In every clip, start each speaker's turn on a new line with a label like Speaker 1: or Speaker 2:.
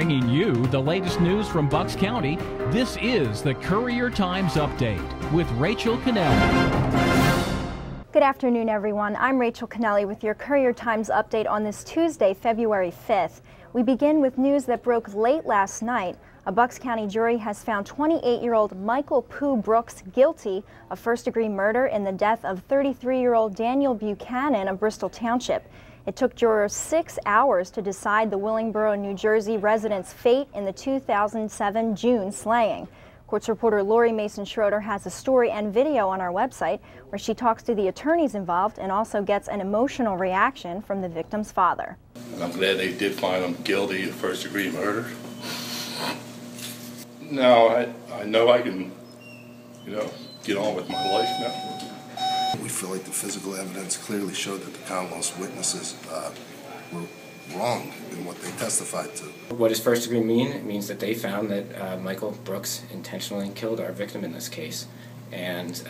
Speaker 1: Bringing you the latest news from Bucks County, this is the Courier Times Update with Rachel Canelli.
Speaker 2: Good afternoon, everyone. I'm Rachel Canelli with your Courier Times Update on this Tuesday, February 5th. We begin with news that broke late last night. A Bucks County jury has found 28-year-old Michael Pooh Brooks guilty of first-degree murder in the death of 33-year-old Daniel Buchanan of Bristol Township. It took jurors 6 hours to decide the Willingboro, New Jersey resident's fate in the 2007 June slaying. Courts reporter Lori Mason Schroeder has a story and video on our website where she talks to the attorneys involved and also gets an emotional reaction from the victim's father.
Speaker 3: I'm glad they did find him guilty of first-degree murder. Now I know I can, get on with my life now.
Speaker 4: We feel like the physical evidence clearly showed that the Commonwealth's witnesses were wrong in what they testified to.
Speaker 5: What does first degree mean? It means that they found that Michael Brooks intentionally killed our victim in this case. And,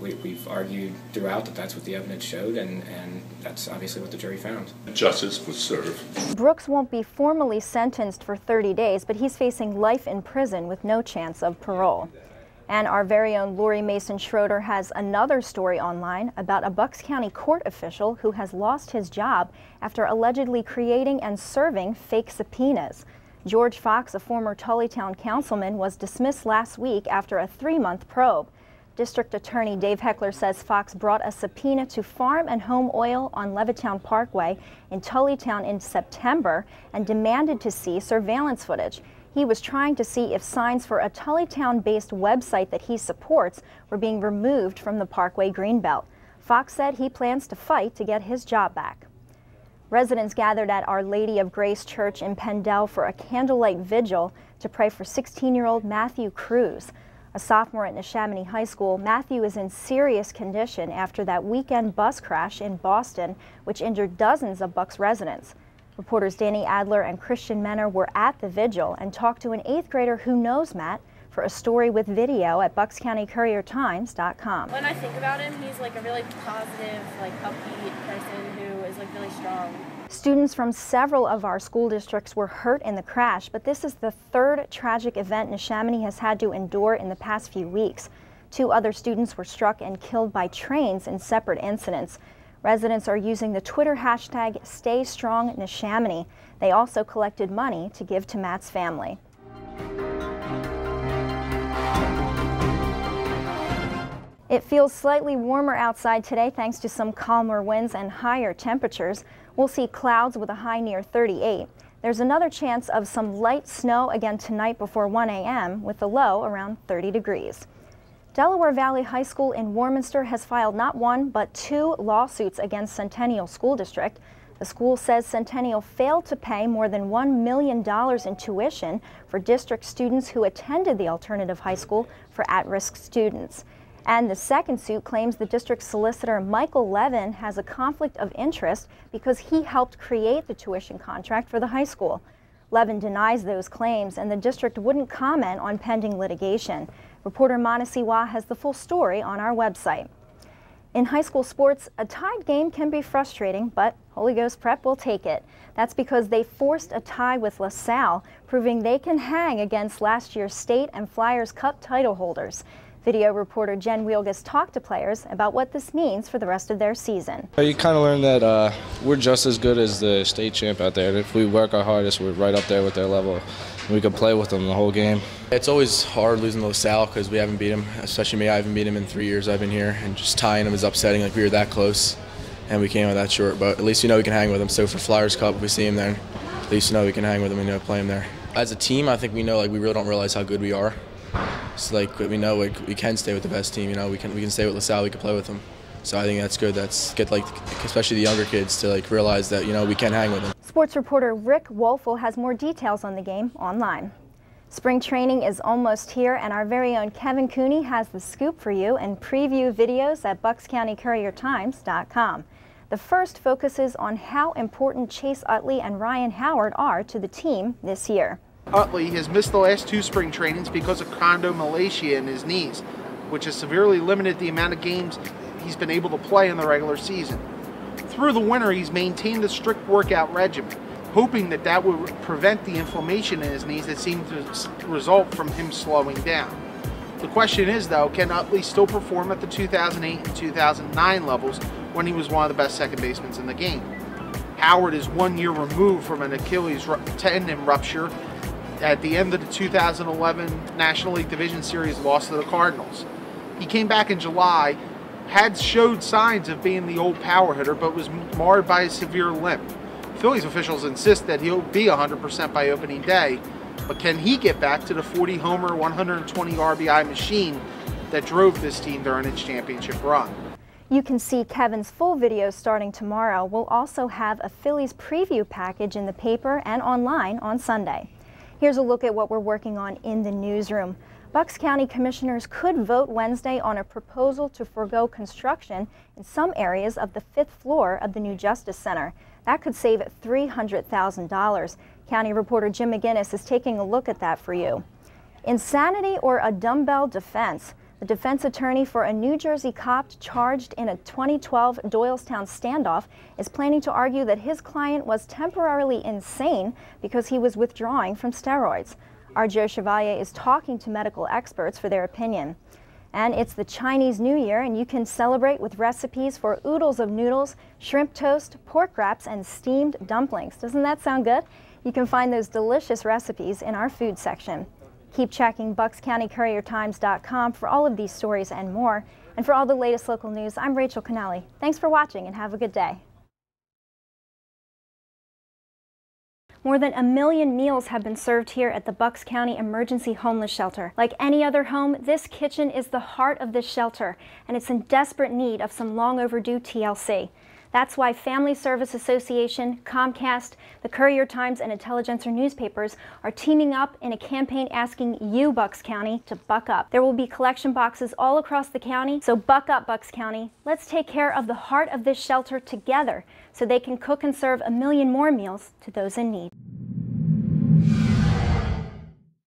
Speaker 5: we've argued throughout that that's what the evidence showed, and that's obviously what the jury found.
Speaker 3: Justice was served.
Speaker 2: Brooks won't be formally sentenced for 30 days, but he's facing life in prison with no chance of parole. And our very own Lori Mason Schroeder has another story online about a Bucks County court official who has lost his job after allegedly creating and serving fake subpoenas. George Fox, a former Tullytown councilman, was dismissed last week after a 3-month probe. District Attorney Dave Heckler says Fox brought a subpoena to Farm and Home Oil on Levittown Parkway in Tullytown in September and demanded to see surveillance footage. He was trying to see if signs for a Tullytown-based website that he supports were being removed from the Parkway Greenbelt. Fox said he plans to fight to get his job back. Residents gathered at Our Lady of Grace Church in Pendel for a candlelight vigil to pray for 16-year-old Matthew Cruz. A sophomore at Neshaminy High School, Matthew is in serious condition after that weekend bus crash in Boston, which injured dozens of Bucks residents. Reporters Danny Adler and Christian Menner were at the vigil and talked to an 8th grader who knows Matt for a story with video at buckscountycouriertimes.com.
Speaker 6: When I think about him, he's like a really positive, upbeat person who is really strong.
Speaker 2: Students from several of our school districts were hurt in the crash, but this is the 3rd tragic event Neshaminy has had to endure in the past few weeks. 2 other students were struck and killed by trains in separate incidents. Residents are using the Twitter hashtag #StayStrongNeshaminy. They also collected money to give to Matt's family. It feels slightly warmer outside today thanks to some calmer winds and higher temperatures. We'll see clouds with a high near 38. There's another chance of some light snow again tonight before 1 a.m. with the low around 30 degrees. Delaware Valley High School in Warminster has filed not 1 but 2 lawsuits against Centennial School District. The school says Centennial failed to pay more than $1 million in tuition for district students who attended the alternative high school for at-risk students. And the second suit claims the district solicitor Michael Levin has a conflict of interest because he helped create the tuition contract for the high school. Levin denies those claims, and the district wouldn't comment on pending litigation. Reporter Manasiwa has the full story on our website. In high school sports, a tied game can be frustrating, but Holy Ghost Prep will take it. That's because they forced a tie with LaSalle, proving they can hang against last year's state and Flyers Cup title holders. Video reporter Jen Wielgus talked to players about what this means for the rest of their season.
Speaker 7: You kind of learn that we're just as good as the state champ out there. If we work our hardest, we're right up there with their level. We can play with them the whole game.
Speaker 8: It's always hard losing to LaSalle because we haven't beat them, especially me. I haven't beat them in 3 years I've been here, and just tying them is upsetting. We were that close, and we came out that short. But at least we we can hang with them. So for Flyers Cup, if we see them there, at least we can hang with them and play them there. As a team, I think we know we really don't realize how good we are. So we know we can stay with the best team. We can stay with LaSalle. We can play with them. So I think that's good. That's get especially the younger kids to realize that we can hang with them.
Speaker 2: Sports reporter Rick Wolfel has more details on the game online. Spring training is almost here, and our very own Kevin Cooney has the scoop for you and preview videos at buckscountycouriertimes.com. The first focuses on how important Chase Utley and Ryan Howard are to the team this year.
Speaker 9: Utley has missed the last 2 spring trainings because of chondromalacia in his knees, which has severely limited the amount of games he's been able to play in the regular season. Through the winter, he's maintained a strict workout regimen. hoping that that would prevent the inflammation in his knees that seemed to result from him slowing down. The question is, though, can Utley still perform at the 2008 and 2009 levels when he was one of the best second basemen in the game? Howard is 1 year removed from an Achilles tendon rupture at the end of the 2011 National League Division Series loss to the Cardinals. He came back in July, had showed signs of being the old power hitter, but was marred by a severe limp. Phillies officials insist that he'll be 100% by opening day, but can he get back to the 40-homer, 120 RBI machine that drove this team during its championship run?
Speaker 2: You can see Kevin's full video starting tomorrow. We'll also have a Phillies preview package in the paper and online on Sunday. Here's a look at what we're working on in the newsroom. Bucks County commissioners could vote Wednesday on a proposal to forego construction in some areas of the 5th floor of the new Justice Center. That could save $300,000. County reporter Jim McGinnis is taking a look at that for you. Insanity or a dumbbell defense? The defense attorney for a New Jersey cop charged in a 2012 Doylestown standoff is planning to argue that his client was temporarily insane because he was withdrawing from steroids. Our Joe Chevalier is talking to medical experts for their opinion. And it's the Chinese New Year, and you can celebrate with recipes for oodles of noodles, shrimp toast, pork wraps, and steamed dumplings. Doesn't that sound good? You can find those delicious recipes in our food section. Keep checking BucksCountyCourierTimes.com for all of these stories and more. And for all the latest local news, I'm Rachel Canelli. Thanks for watching and have a good day. More than 1 million meals have been served here at the Bucks County Emergency Homeless Shelter. Like any other home, this kitchen is the heart of this shelter, and it's in desperate need of some long overdue TLC. That's why Family Service Association, Comcast, the Courier Times, and Intelligencer newspapers are teaming up in a campaign asking you, Bucks County, to buck up. There will be collection boxes all across the county, so buck up, Bucks County. Let's take care of the heart of this shelter together so they can cook and serve 1 million more meals to those in need.